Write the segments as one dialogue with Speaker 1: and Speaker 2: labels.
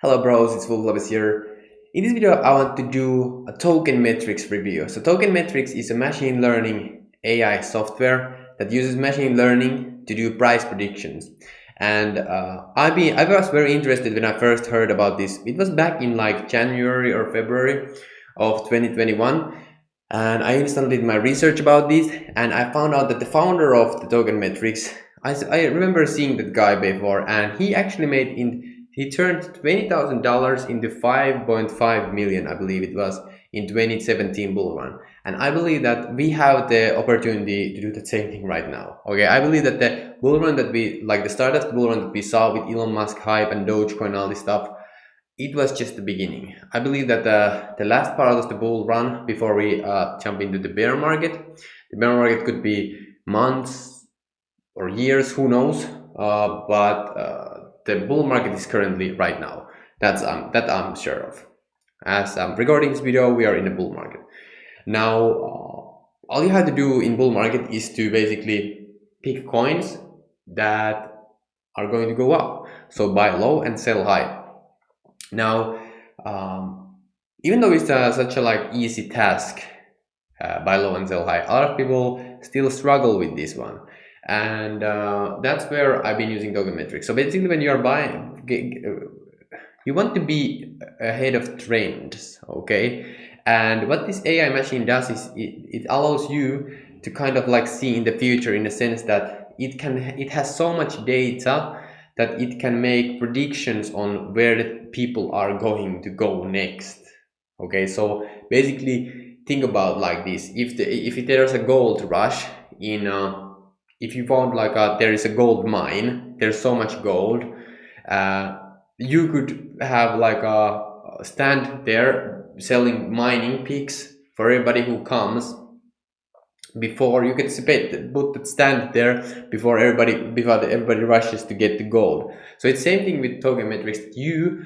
Speaker 1: Hello bros, it's volatile here. In this video I want to do a token metrics review. So token metrics is a machine learning AI software that uses machine learning to do price predictions. And I was very interested when I first heard about this. It was back in like January or February of 2021. And I instantly did my research about this, and I found out that the founder of the token metrics, I remember seeing that guy before, and he turned $20,000 into 5.5 million, I believe it was, in 2017 bull run. And I believe that we have the opportunity to do the same thing right now. Okay, I believe that the bull run that the start of the bull run that we saw with Elon Musk hype and Dogecoin, all this stuff, it was just the beginning. I believe that the last part of the bull run before we jump into the bear market, the bear market could be months or years, who knows, but the bull market is currently right now. That I'm sure of. As I'm recording this video, we are in a bull market. Now, all you have to do in bull market is to basically pick coins that are going to go up. So buy low and sell high. Now, even though it's such a easy task, buy low and sell high, a lot of people still struggle with this one, and that's where I've been using token metrics. So basically, when you are buying, you want to be ahead of trends, okay? And what this AI machine does is it allows you to kind of like see in the future, in the sense that it has so much data that it can make predictions on where the people are going to go next. Okay, so basically think about like this: if there's a gold rush in if you found there is a gold mine, there's so much gold, you could have like a stand there selling mining picks for everybody who comes. Before you could put the stand there before everybody rushes to get the gold. So it's same thing with token metrics. You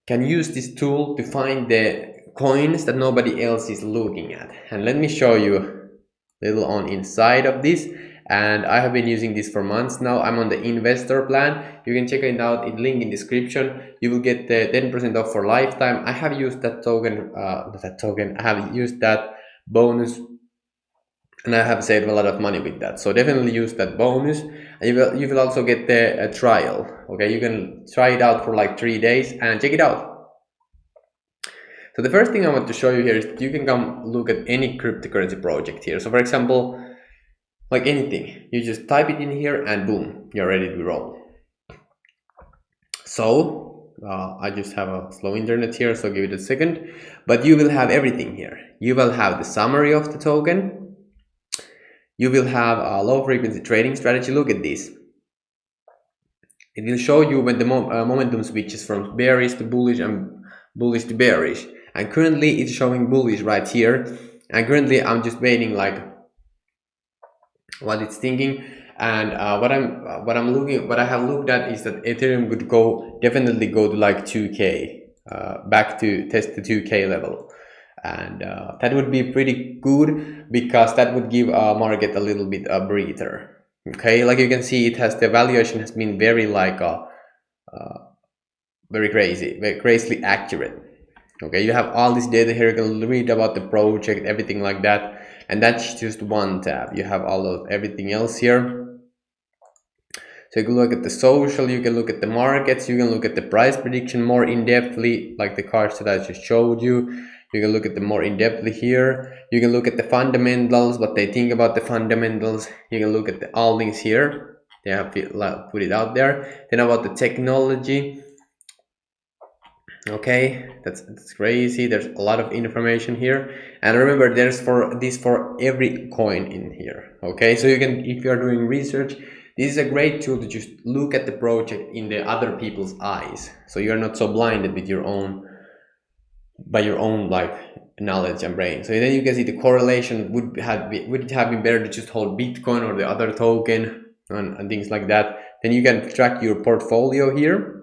Speaker 1: can use this tool to find the coins that nobody else is looking at. And let me show you a little on inside of this. And I have been using this for months now. I'm on the investor plan. You can check it out in link in description. You will get the 10% off for lifetime. I have used that token, I have used that bonus, and I have saved a lot of money with that. So definitely use that bonus, and you will also get the trial. Okay, you can try it out for like 3 days and check it out. So the first thing I want to show you here is that you can come look at any cryptocurrency project here. So for example, like anything, you just type it in here and boom, you're ready to roll. So I just have a slow internet here, so give it a second. But you will have everything here. You will have the summary of the token. You will have a low frequency trading strategy. Look at this. It will show you when the momentum switches from bearish to bullish and bullish to bearish. And currently it's showing bullish right here. And currently I'm just waiting like what it's thinking. And what I have looked at is that Ethereum would definitely go to like 2K, back to test the 2K level. And that would be pretty good, because that would give our market a little bit a breather. Okay, like you can see, the valuation has been very very crazily accurate. Okay, you have all this data here. You can read about the project, everything like that, and that's just one tab. You have all of everything else here. So you can look at the social, you can look at the markets, you can look at the price prediction more in depthly, like the cards that I just showed you. You can look at them more in depthly here. You can look at the fundamentals, what they think about the fundamentals. You can look at all things here. They have put it out there. Then about the technology. Okay, that's crazy. There's a lot of information here. And remember, there's for every coin in here. Okay, so you can, if you are doing research, this is a great tool to just look at the project in the other people's eyes. So you're not so blinded with your own like knowledge and brain. So then you can see the correlation. Would it have been better to just hold Bitcoin or the other token and things like that? Then you can track your portfolio here.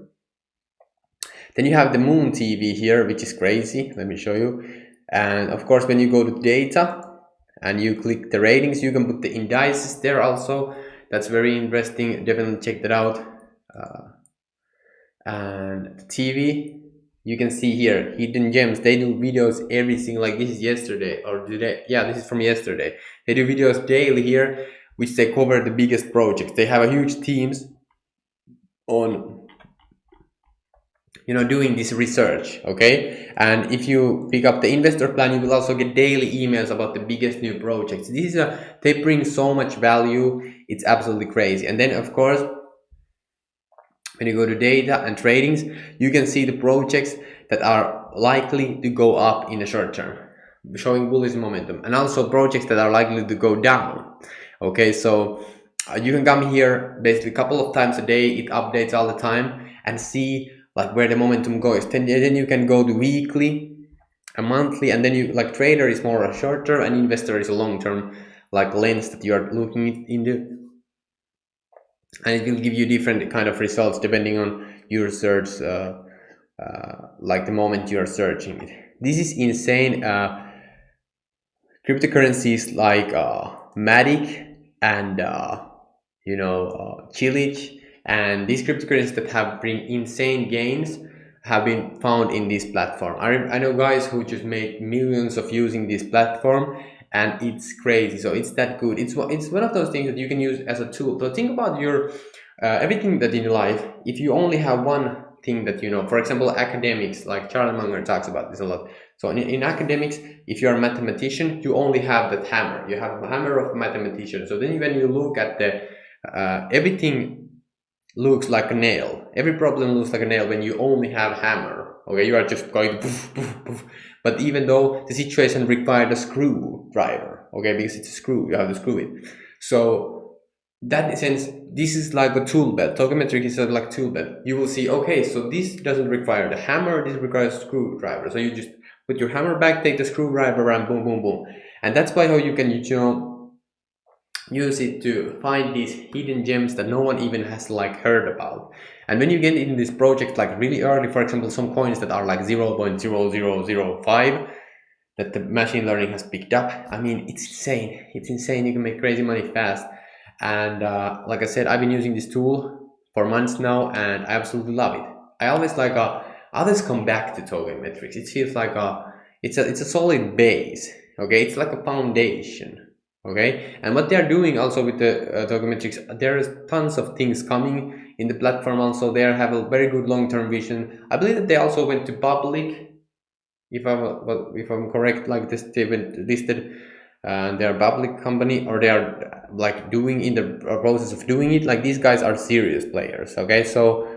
Speaker 1: Then you have the Moon TV here, which is crazy. Let me show you. And of course, when you go to data and you click the ratings, you can put the indices there also. That's very interesting. Definitely check that out. and the TV, you can see here hidden gems. They do videos every single, like this is yesterday or today. Yeah, this is from yesterday. They do videos daily here, which they cover the biggest projects. They have a huge teams on doing this research. Okay, and if you pick up the investor plan, you will also get daily emails about the biggest new projects. They bring so much value, it's absolutely crazy. And then of course, when you go to data and tradings, you can see the projects that are likely to go up in the short term, showing bullish momentum, and also projects that are likely to go down. Okay, so you can come here basically a couple of times a day. It updates all the time, and see like where the momentum goes. Then you can go to weekly, a monthly, and then you, like, trader is more a short term and investor is a long term, like, lens that you are looking into, and it will give you different kind of results depending on your search, like the moment you are searching it. This is insane. Cryptocurrencies like Matic and Chilich, and these cryptocurrencies that have bring insane gains have been found in this platform. I know guys who just make millions of using this platform, and it's crazy. So it's that good. It's one of those things that you can use as a tool. So think about your everything that in your life. If you only have one thing that for example, academics, like Charlie Munger talks about this a lot. So in academics, if you're a mathematician, you only have that hammer. You have a hammer of a mathematician. So then when you look at the everything looks like a nail. Every problem looks like a nail when you only have hammer. Okay, you are just going poof, poof, poof. But even though the situation required a screwdriver, okay, because it's a screw, you have to screw it. So that sense, this is like a tool belt. Tokenmetric is like tool belt. You will see, okay, so this doesn't require the hammer, this requires a screwdriver. So you just put your hammer back, take the screwdriver, and boom, boom, boom. And that's why how you can use it to find these hidden gems that no one even has like heard about. And when you get in this project like really early, for example, some coins that are like 0.0005 that the machine learning has picked up, I mean, it's insane. You can make crazy money fast. And like I said, I've been using this tool for months now, and I absolutely love it. I always always come back to token metrics. It feels like it's a solid base. Okay, it's like a foundation. Okay, and what they are doing also with the tokenmetrics, there is tons of things coming in the platform. Also, they have a very good long-term vision. I believe that they also went to public, if I'm correct, like this, they went listed, and they're a public company, or they are like doing in the process of doing it. Like, these guys are serious players. Okay, so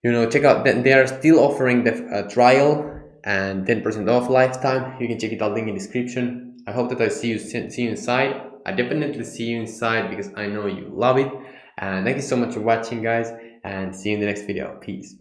Speaker 1: check out that they are still offering the trial and 10% off lifetime. You can check it out, link in description. I hope that I see you inside. I definitely see you inside because I know you love it. And thank you so much for watching, guys, and see you in the next video. Peace.